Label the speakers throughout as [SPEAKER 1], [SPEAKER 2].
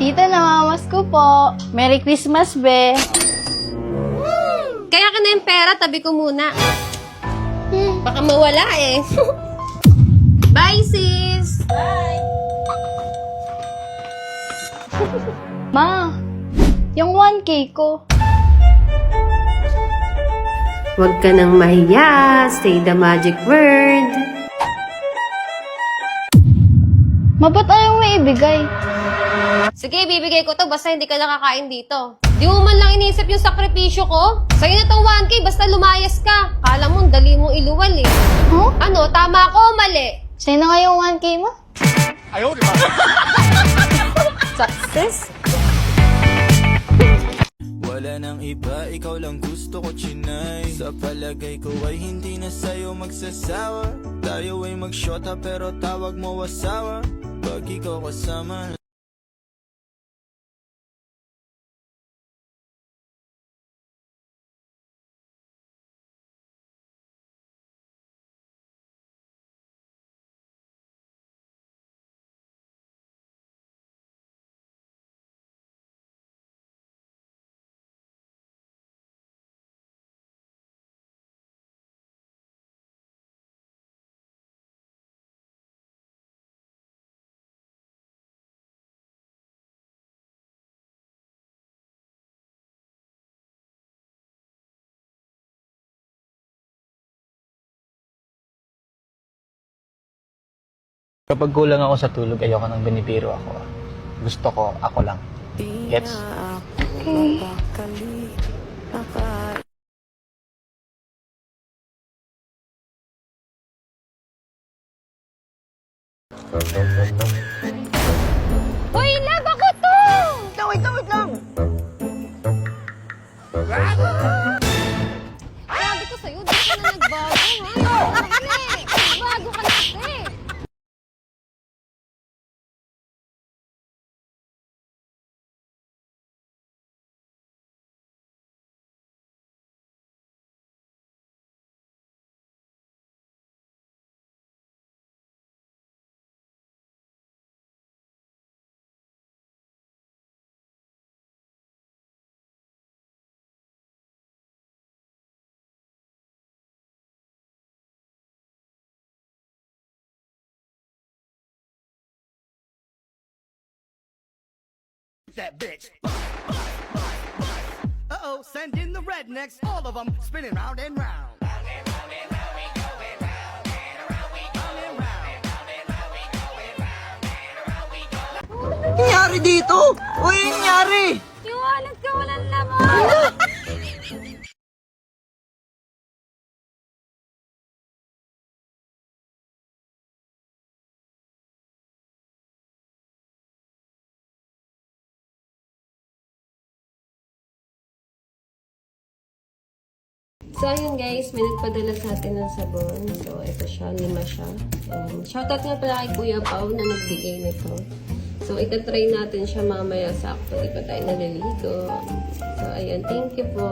[SPEAKER 1] Tita, namamas ko po. Merry Christmas, be.
[SPEAKER 2] Kaya ka na yung pera, tabi ko muna. Baka mawala eh. Bye, sis! Bye!
[SPEAKER 1] Ma, yung 1K ko.
[SPEAKER 2] Huwag ka nang mahiya. Say the magic word.
[SPEAKER 1] Ma, ba't ayaw mo ibigay?
[SPEAKER 2] Sige, bibigay ko to basta hindi ka nakakain dito. Di mo man lang inisip yung sakripisyo ko? Sa'yo na tong 1K basta lumayas ka. Kala mo, dali mong iluwal eh.
[SPEAKER 1] Huh?
[SPEAKER 2] Ano, tama ko o mali?
[SPEAKER 1] Sa'yo na nga yung 1K mo?
[SPEAKER 2] Success?
[SPEAKER 3] Wala nang iba, ikaw lang gusto ko, chinay. Sa palagay ko ay hindi na sa'yo magsasawa. Tayo ay magshota pero tawag mo asawa. Pag ikaw kasama.
[SPEAKER 4] Kapag kulang ako sa tulog, ayoko nang binibiro ako. Gusto ko, ako lang. Gets?
[SPEAKER 2] Hoy, lab ako to!
[SPEAKER 5] Wait lang!
[SPEAKER 2] Sabi ko sa'yo, di ka na nagbago, ha? Bago ka na kasi.
[SPEAKER 5] That bitch. Uh-oh, send in the rednecks, all of them spinning round and round. Round and round and round we going round and around we going round and round we going round and around we go. Nangyari dito? Uy, nangyari!
[SPEAKER 2] Iwanag ka, walang laman! So, ayun guys, may nagpadala sa atin ng sabon. So, ito siya, 5 siya. Shoutout nga pala kay Kuya Pao na nagbigay nito. So, itatry natin siya mamaya sakto. Di pa tayo naliligo. So, ayun, thank you po.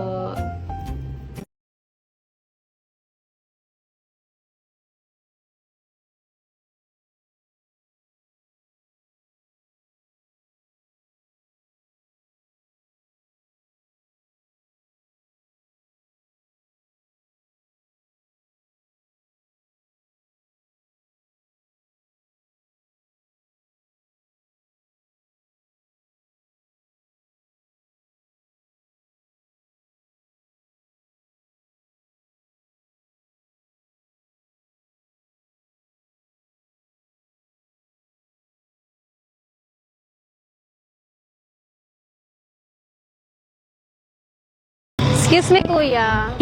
[SPEAKER 2] Excuse me, kuya.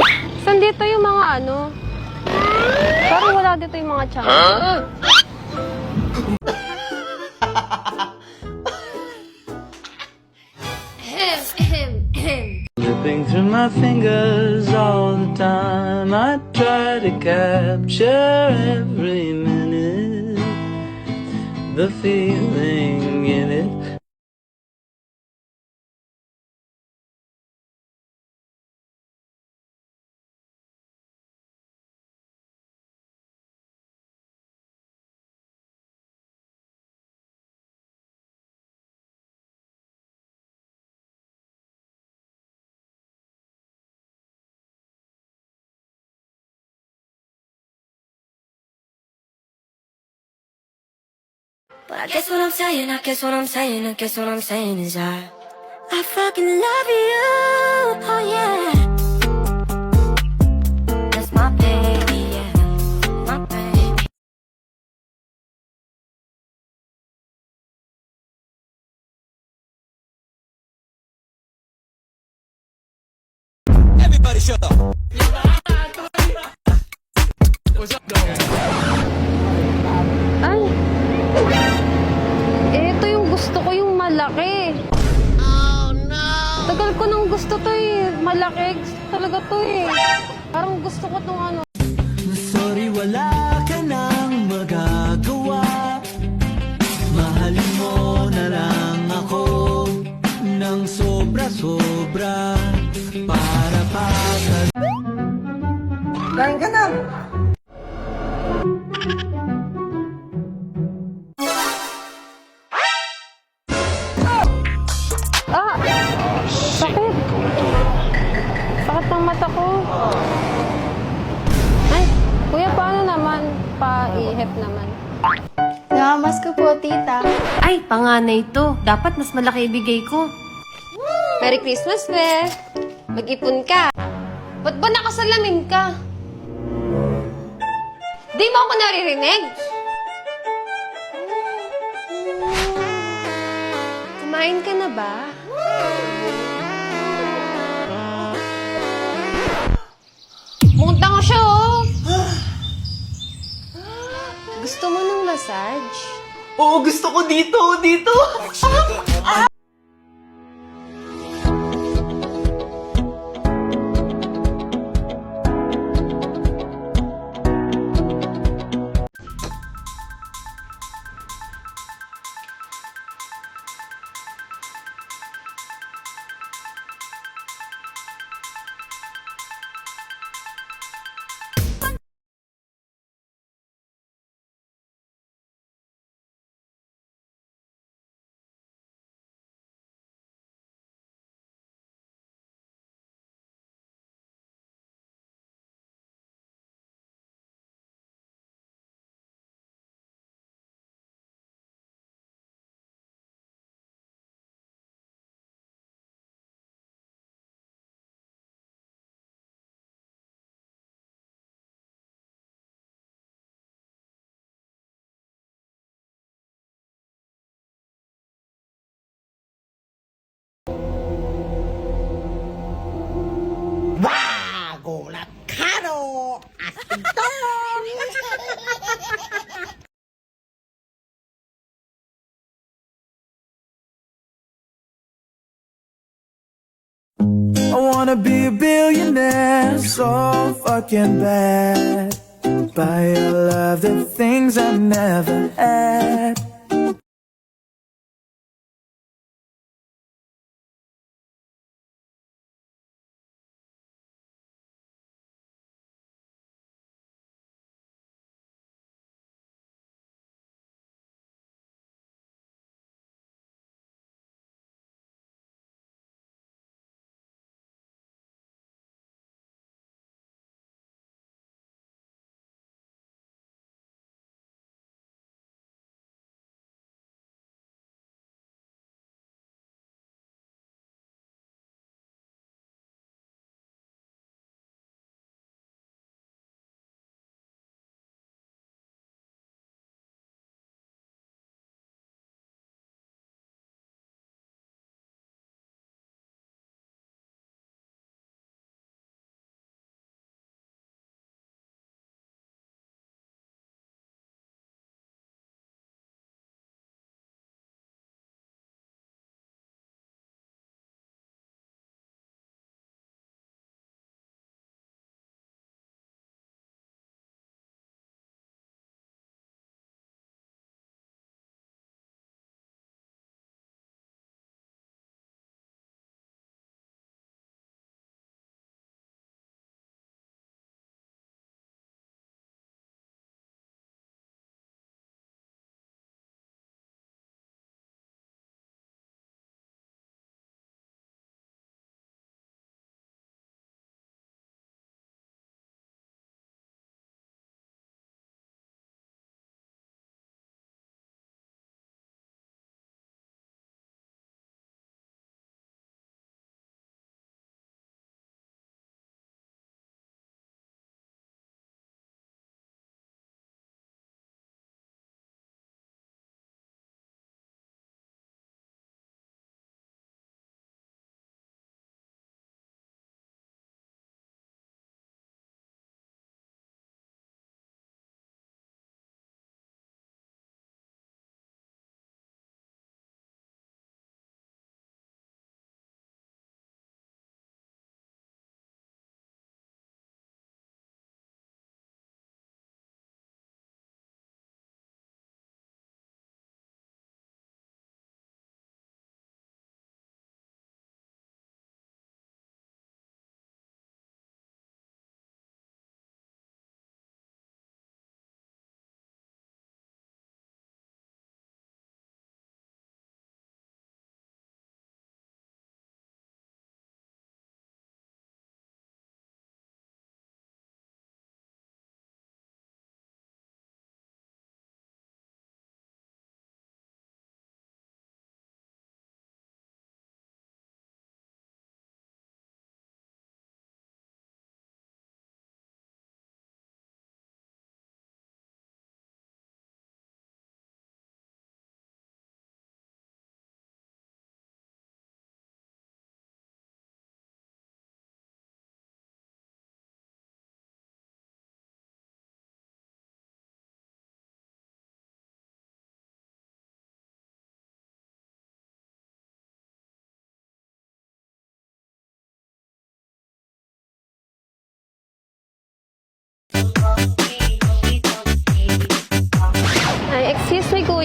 [SPEAKER 2] Saan dito yung mga ano? Parang wala dito yung mga tiyan.
[SPEAKER 3] Slipping through my fingers all the time. I try to capture every minute. The feeling in it.
[SPEAKER 6] I guess what I'm saying, I guess what I'm saying, I guess what I'm saying is I fucking love you, oh yeah. That's my baby, yeah, my baby.
[SPEAKER 3] Everybody shut up.
[SPEAKER 2] Ay! Ito yung gusto ko, yung malaki. Oh, no! Tagal ko nang gusto to eh. Malaki. Gusto talaga to eh. Parang gusto ko tong ano.
[SPEAKER 3] Sorry, wala ka nang magagawa. Mahalin mo na lang ako ng sobra-sobra para pasal.
[SPEAKER 2] Ah! Sakit! Sakit ng mata ko. Ay, kuya, paano naman? Paihip naman.
[SPEAKER 1] Namamas ko po, tita.
[SPEAKER 2] Ay, panganay to. Dapat mas malaki ibigay ko. Merry Christmas, be! Mag-ipon ka. Ba't ba nakasalamin ka? Di mo ako naririnig? Kumain ka na ba? Mukhang tanga siya, oh! Gusto mo ng massage?
[SPEAKER 4] Oo, gusto ko dito, dito!
[SPEAKER 3] I wanna be a billionaire, so fucking bad. Buy all of the things I never had.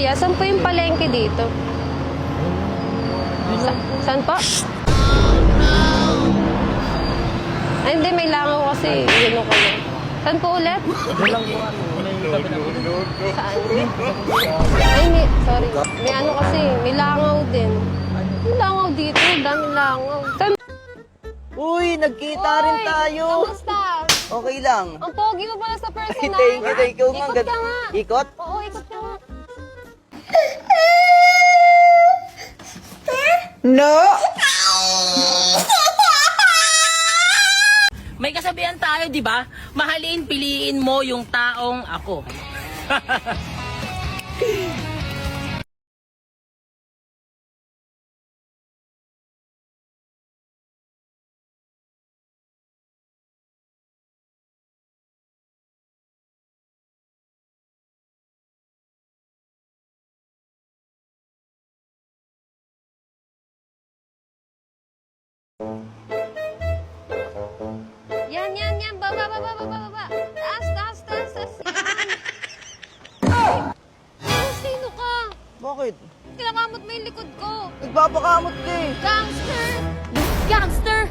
[SPEAKER 2] kuya, saan po yung palengke dito? Saan po? Ay, hindi, may langaw kasi. Yun ko na. Saan po ulit? Saan? Ay, sorry. May ano kasi, may langaw din. May langaw dito, daming langaw. Saan?
[SPEAKER 7] Uy, nagkita rin tayo.
[SPEAKER 2] Kamusta?
[SPEAKER 7] Okay lang.
[SPEAKER 2] Ang pogi mo pala sa personal.
[SPEAKER 7] Thank you,
[SPEAKER 2] Ikot ka nga.
[SPEAKER 7] Ikot?
[SPEAKER 2] Oo, ikot ka nga.
[SPEAKER 7] No!
[SPEAKER 8] May kasabihan tayo, di ba? Mahalin, piliin mo yung taong ako.
[SPEAKER 2] Yan. Baba. Taas. Sino ka?
[SPEAKER 7] Bakit?
[SPEAKER 2] Kinakamot mo yung likod ko.
[SPEAKER 7] Nagpapakamot ka eh.
[SPEAKER 2] Gangster! Gangster!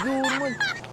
[SPEAKER 7] Human.